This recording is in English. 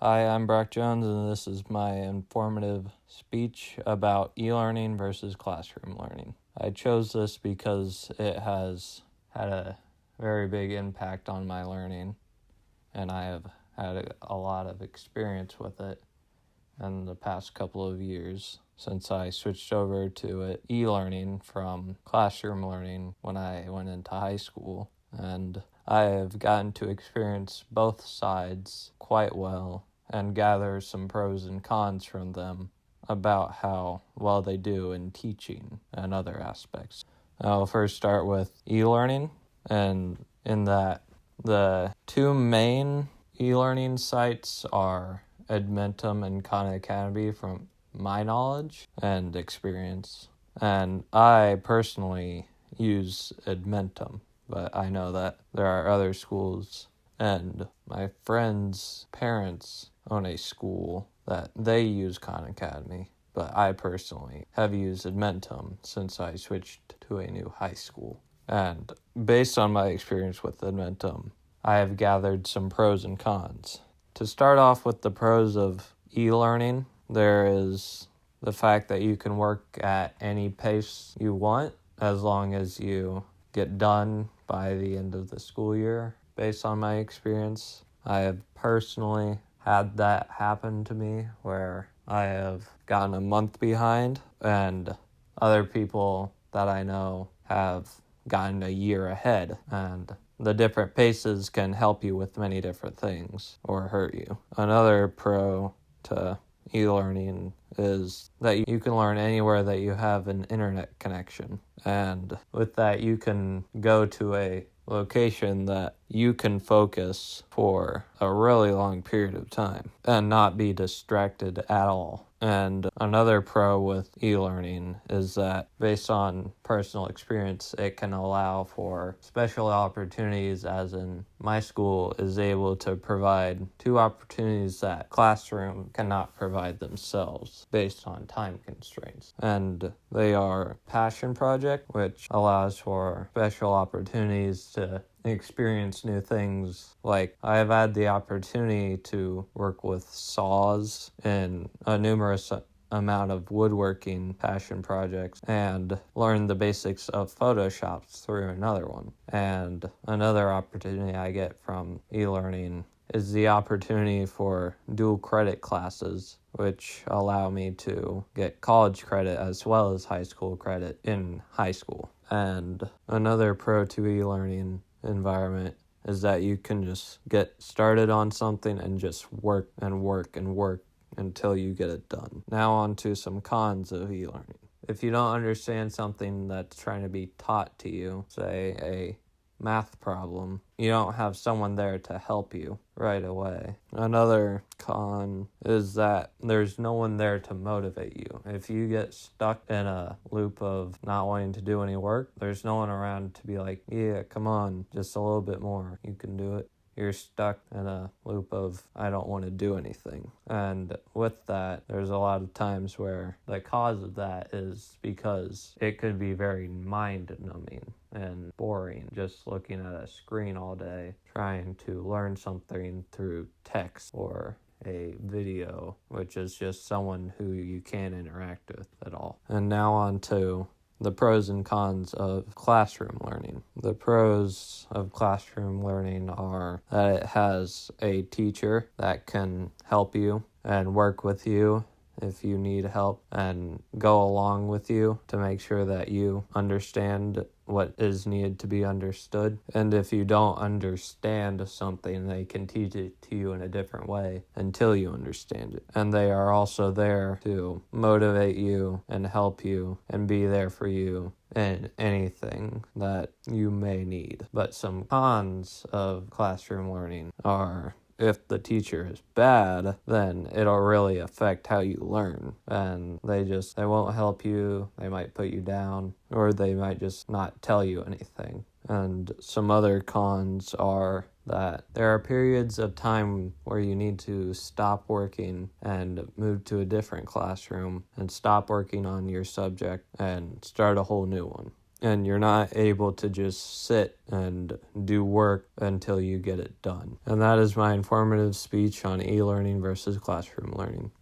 Hi, I'm Brock Jones, and this is my informative speech about e-learning versus classroom learning. I chose this because it has had a very big impact on my learning, and I have had a lot of experience with it in the past couple of years since I switched over to e-learning from classroom learning when I went into high school. And I have gotten to experience both sides quite well and gather some pros and cons from them about how well they do in teaching and other aspects. I'll first start with e-learning, and in that the two main e-learning sites are Edmentum and Khan Academy from my knowledge and experience. And I personally use Edmentum, but I know that there are other schools, and my friends' parents own a school that they use Khan Academy, but I personally have used Edmentum since I switched to a new high school. And based on my experience with Edmentum, I have gathered some pros and cons. To start off with the pros of e-learning, there is the fact that you can work at any pace you want as long as you get done by the end of the school year. Based on my experience, I have personally had that happen to me where I have gotten a month behind, and other people that I know have gotten a year ahead, and the different paces can help you with many different things or hurt you. Another pro to e-learning is that you can learn anywhere that you have an internet connection. And with that, you can go to a location that you can focus for a really long period of time and not be distracted at all. And another pro with e-learning is that based on personal experience, it can allow for special opportunities, as in my school is able to provide 2 opportunities that classroom cannot provide themselves based on time constraints. And they are Passion Project, which allows for special opportunities to experience new things. Like, I have had the opportunity to work with saws in a numerous amount of woodworking passion projects and learn the basics of Photoshop through another one. And another opportunity I get from e-learning is the opportunity for dual credit classes, which allow me to get college credit as well as high school credit in high school. And another pro to e-learning environment is that you can just get started on something and just work and work and work until you get it done. Now on to some cons of e-learning. If you don't understand something that's trying to be taught to you, say a math problem, you don't have someone there to help you right away. Another con is that there's no one there to motivate you. If you get stuck in a loop of not wanting to do any work, there's no one around to be like, yeah, come on, just a little bit more, you can do it. You're stuck in a loop of, I don't want to do anything. And with that, there's a lot of times where the cause of that is because it could be very mind-numbing and boring, just looking at a screen all day, trying to learn something through text or a video, which is just someone who you can't interact with at all. And now on to the pros and cons of classroom learning. The pros of classroom learning are that it has a teacher that can help you and work with you if you need help and go along with you to make sure that you understand what is needed to be understood. And if you don't understand something, they can teach it to you in a different way until you understand it. And they are also there to motivate you and help you and be there for you in anything that you may need. But some cons of classroom learning are, if the teacher is bad, then it'll really affect how you learn. And they won't help you, they might put you down, or they might just not tell you anything. And some other cons are that there are periods of time where you need to stop working and move to a different classroom and stop working on your subject and start a whole new one. and you're not able to just sit and do work until you get it done. And that is my informative speech on e-learning versus classroom learning.